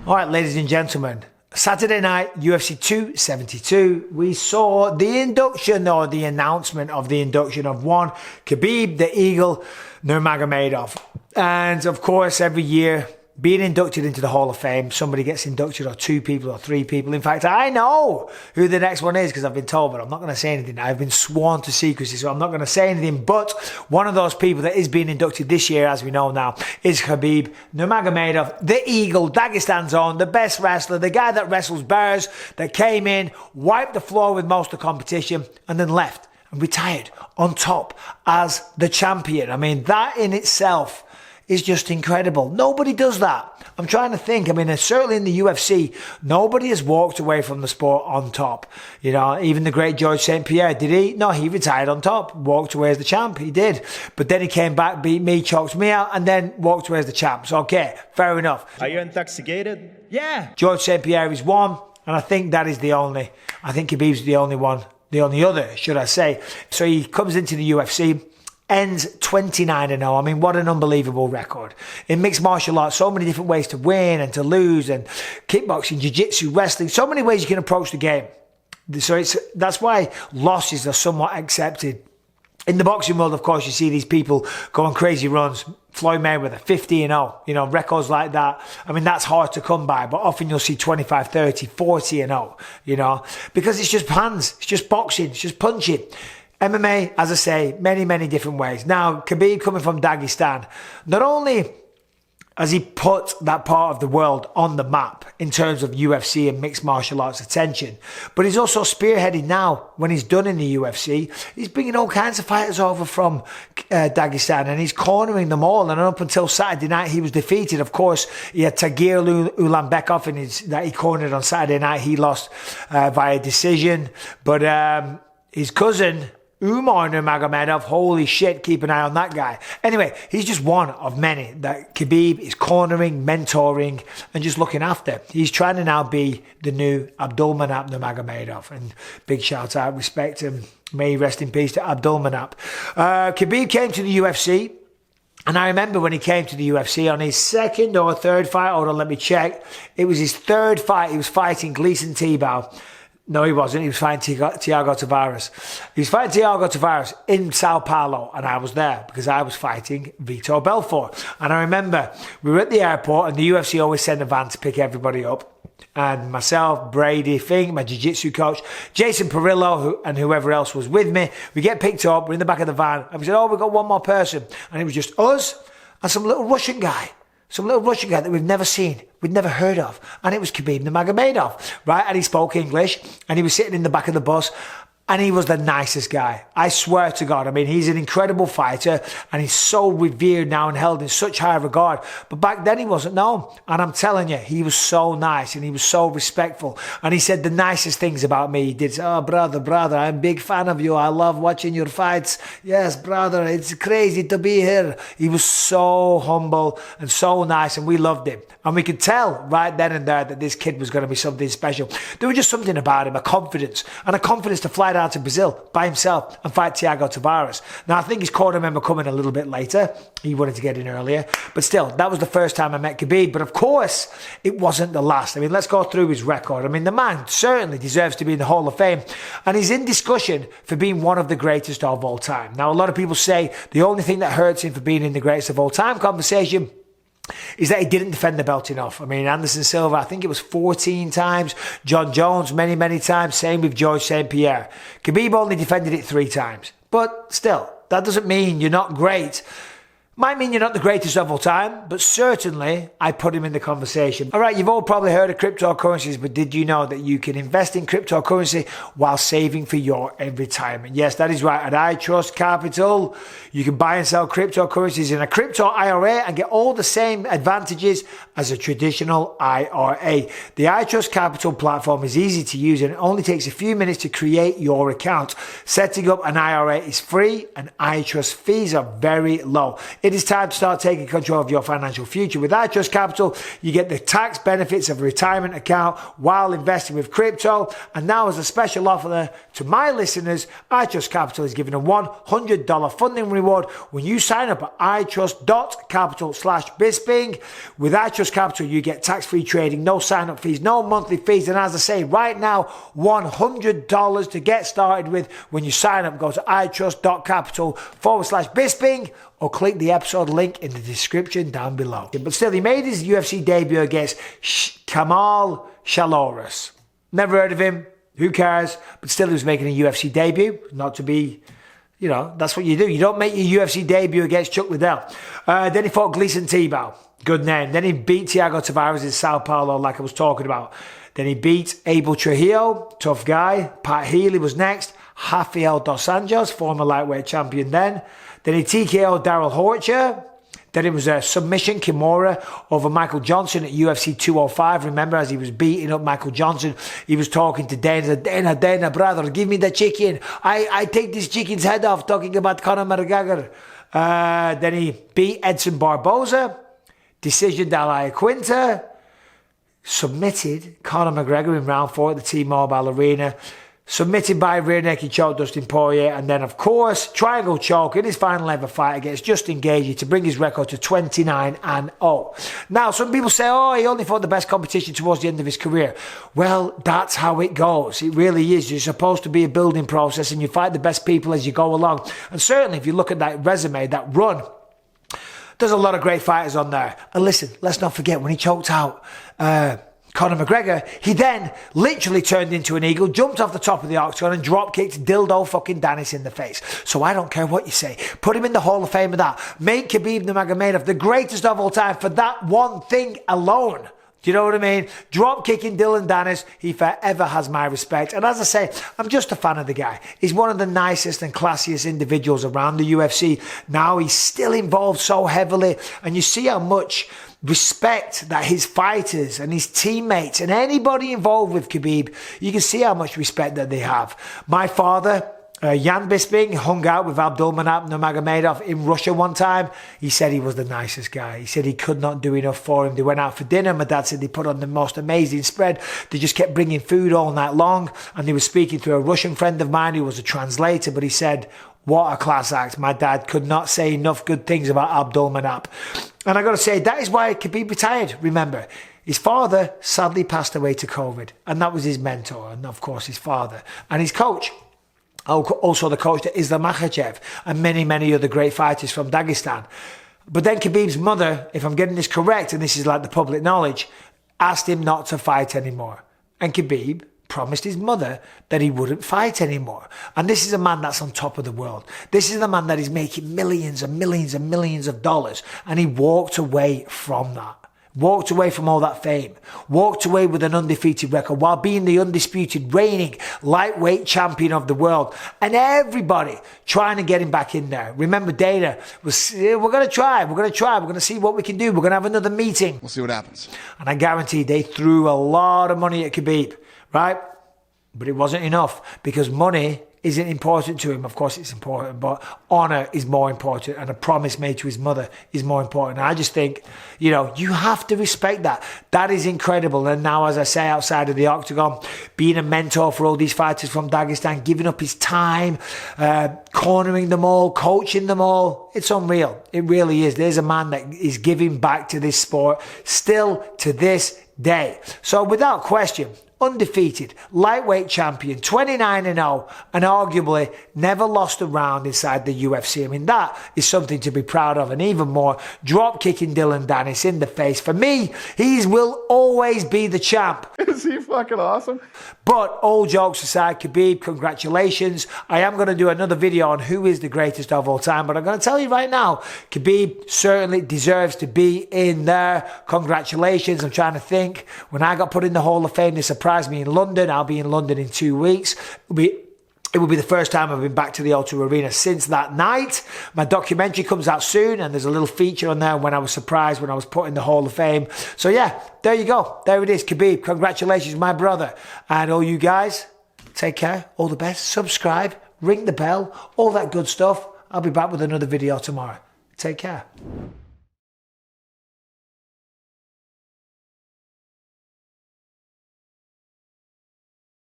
All right, ladies and gentlemen, Saturday night, UFC 272, we saw the induction or the announcement of the induction of one Khabib the Eagle Nurmagomedov. And of course, every year, being inducted into the Hall of Fame, somebody gets inducted, or two people or three people. In fact, I know who the next one is because I've been told, but I'm not going to say anything. I've been sworn to secrecy, so I'm not going to say anything. But one of those people that is being inducted this year, as we know now, is Khabib Nurmagomedov, the Eagle, Dagestan's own, the best wrestler, the guy that wrestles bears, that came in, wiped the floor with most of the competition, and then left and retired on top as the champion. I mean, that in itself is just incredible. Nobody does that. I'm trying to think. I mean, certainly in the UFC, nobody has walked away from the sport on top. You know, even the great George St. Pierre, did he? No, he retired on top, walked away as the champ. He did. But then he came back, beat me, choked me out, and then walked away as the champ. So, okay, fair enough. Are you intoxicated? Yeah. George St. Pierre is one, and I think that is the only. I think Khabib's the only one, the only other, should I say. So he comes into the UFC, ends 29-0. I mean, what an unbelievable record. In mixed martial arts, so many different ways to win and to lose, and kickboxing, jiu-jitsu, wrestling, so many ways you can approach the game. So that's why losses are somewhat accepted. In the boxing world, of course, you see these people go on crazy runs. Floyd Mayweather, 50-0, you know, records like that. I mean, that's hard to come by, but often you'll see 25, 30, 40-0, you know, because it's just hands, it's just boxing, it's just punching. MMA, as I say, many, many different ways. Now, Khabib coming from Dagestan, not only has he put that part of the world on the map in terms of UFC and mixed martial arts attention, but he's also spearheading now, when he's done in the UFC, he's bringing all kinds of fighters over from Dagestan, and he's cornering them all. And up until Saturday night, he was defeated. Of course, he had Tagir Ulanbekov that he cornered on Saturday night. He lost via decision. But his cousin, Umar Nurmagomedov, holy shit, keep an eye on that guy. Anyway, he's just one of many that Khabib is cornering, mentoring, and just looking after. He's trying to now be the new Abdulmanap Nurmagomedov. And big shout out, respect him. May he rest in peace to Abdulmanap. Khabib came to the UFC. And I remember when he came to the UFC on his second or third fight, hold on, let me check. It was his third fight. He was fighting Gleison Tebow. No, he wasn't. He was fighting Thiago Tavares. He was fighting Thiago Tavares in Sao Paulo, and I was there because I was fighting Vitor Belfort. And I remember we were at the airport, and the UFC always send a van to pick everybody up. And myself, Brady Fink, my jiu-jitsu coach, Jason Perillo, and whoever else was with me, we get picked up. We're in the back of the van, and we said, "Oh, we've got one more person," and it was just us and some little Russian guy. Some little Russian guy that we've never seen, we'd never heard of. And it was Khabib Nurmagomedov, right? And he spoke English, and he was sitting in the back of the bus, and he was the nicest guy. I swear to God. I mean, he's an incredible fighter, and he's so revered now and held in such high regard. But back then he wasn't known. And I'm telling you, he was so nice, and he was so respectful. And he said the nicest things about me. He did say, "Oh, brother, I'm a big fan of you. I love watching your fights. Yes, brother, it's crazy to be here." He was so humble and so nice, and we loved him. And we could tell right then and there that this kid was going to be something special. There was just something about him, a confidence to fly down to Brazil by himself and fight Thiago Tavares. Now, I think his corner member coming a little bit later. He wanted to get in earlier. But still, that was the first time I met Khabib. But of course, it wasn't the last. I mean, let's go through his record. I mean, the man certainly deserves to be in the Hall of Fame. And he's in discussion for being one of the greatest of all time. Now, a lot of people say the only thing that hurts him for being in the greatest of all time conversation is that he didn't defend the belt enough. I mean, Anderson Silva, I think it was 14 times. John Jones, many, many times. Same with George St. Pierre. Khabib only defended it 3 times. But still, that doesn't mean you're not great. Might mean you're not the greatest of all time, but certainly I put him in the conversation. All right, you've all probably heard of cryptocurrencies, but did you know that you can invest in cryptocurrency while saving for your retirement? Yes, that is right. At iTrust Capital, you can buy and sell cryptocurrencies in a crypto IRA and get all the same advantages as a traditional IRA. The iTrust Capital platform is easy to use and it only takes a few minutes to create your account. Setting up an IRA is free and iTrust fees are very low. It is time to start taking control of your financial future. With iTrust Capital, you get the tax benefits of a retirement account while investing with crypto. And now, as a special offer to my listeners, iTrust Capital is giving a $100 funding reward when you sign up at iTrust.capital/Bisping. With iTrust Capital, you get tax-free trading, no sign-up fees, no monthly fees. And as I say, right now, $100 to get started with. When you sign up, go to iTrust.capital/Bisping or click the episode link in the description down below. But still, he made his UFC debut against Kamal Shaloris. Never heard of him. Who cares? But still, he was making a UFC debut. Not to be, that's what you do. You don't make your UFC debut against Chuck Liddell. Then he fought Gleison Tebow. Good name. Then he beat Thiago Tavares in Sao Paulo, like I was talking about. Then he beat Abel Trujillo, tough guy. Pat Healy was next. Rafael Dos Anjos, former lightweight champion then. Then he TKO'd Daryl Horcher. Then it was a submission Kimura over Michael Johnson at UFC 205. Remember, as he was beating up Michael Johnson, he was talking to Dana. Dana, brother, give me the chicken. I take this chicken's head off, talking about Conor McGregor. Then he beat Edson Barboza. Decision de la Quinta. Submitted Conor McGregor in round 4 at the T-Mobile Arena. Submitted by rear naked choke Dustin Poirier. And then, of course, triangle choke in his final ever fight against Justin Gaethje to bring his record to 29-0. Now, some people say, he only fought the best competition towards the end of his career. Well, that's how it goes. It really is. You're supposed to be a building process and you fight the best people as you go along. And certainly, if you look at that resume, that run, there's a lot of great fighters on there. And listen, let's not forget when he choked out Conor McGregor, he then literally turned into an eagle, jumped off the top of the octagon and drop kicked Dildo fucking Danis in the face. So I don't care what you say. Put him in the Hall of Fame of that. Make Khabib Nurmagomedov the greatest of all time for that one thing alone. Do you know what I mean? Drop kicking Dylan Danis, he forever has my respect. And as I say, I'm just a fan of the guy. He's one of the nicest and classiest individuals around the UFC. Now he's still involved so heavily, and you see how much respect that his fighters and his teammates and anybody involved with Khabib, you can see how much respect that they have. My father, Jan Bisping, hung out with Abdulmanap Nurmagomedov in Russia one time. He said he was the nicest guy. He said he could not do enough for him. They went out for dinner. My dad said they put on the most amazing spread. They just kept bringing food all night long. And they were speaking to a Russian friend of mine who was a translator, but he said, what a class act. My dad could not say enough good things about Abdulmanap. And I got to say, that is why Khabib retired. Remember, his father sadly passed away to COVID. And that was his mentor. And of course, his father. And his coach. Also the coach to Islam Makhachev. And many, many other great fighters from Dagestan. But then Khabib's mother, if I'm getting this correct, and this is like the public knowledge, asked him not to fight anymore. And Khabib promised his mother that he wouldn't fight anymore. And this is a man that's on top of the world. This is the man that is making millions and millions and millions of dollars. And he walked away from that. Walked away from all that fame. Walked away with an undefeated record while being the undisputed reigning lightweight champion of the world. And everybody trying to get him back in there. Remember, Dana was, we're going to try. We're going to see what we can do. We're going to have another meeting. We'll see what happens. And I guarantee they threw a lot of money at Khabib. Right? But it wasn't enough because money isn't important to him. Of course it's important, but honor is more important, and a promise made to his mother is more important. And I just think, you have to respect that. That is incredible. And now, as I say, outside of the octagon, being a mentor for all these fighters from Dagestan, giving up his time, cornering them all, coaching them all. It's unreal. It really is. There's a man that is giving back to this sport still to this day. So without question, undefeated, lightweight champion, 29-0, and arguably never lost a round inside the UFC. I mean, that is something to be proud of. And even more, drop-kicking Dylan Danis in the face. For me, he will always be the champ. Is he fucking awesome? But all jokes aside, Khabib, congratulations. I am going to do another video on who is the greatest of all time. But I'm going to tell you right now, Khabib certainly deserves to be in there. Congratulations. I'm trying to think. When I got put in the Hall of Fame, they surprised me in London. I'll be in London in 2 weeks. It will be the first time I've been back to the O2 Arena since that night. My documentary comes out soon, and there's a little feature on there when I was surprised when I was put in the Hall of Fame. So yeah, there you go. There it is, Khabib. Congratulations, my brother. And all you guys, take care. All the best. Subscribe, ring the bell, all that good stuff. I'll be back with another video tomorrow. Take care.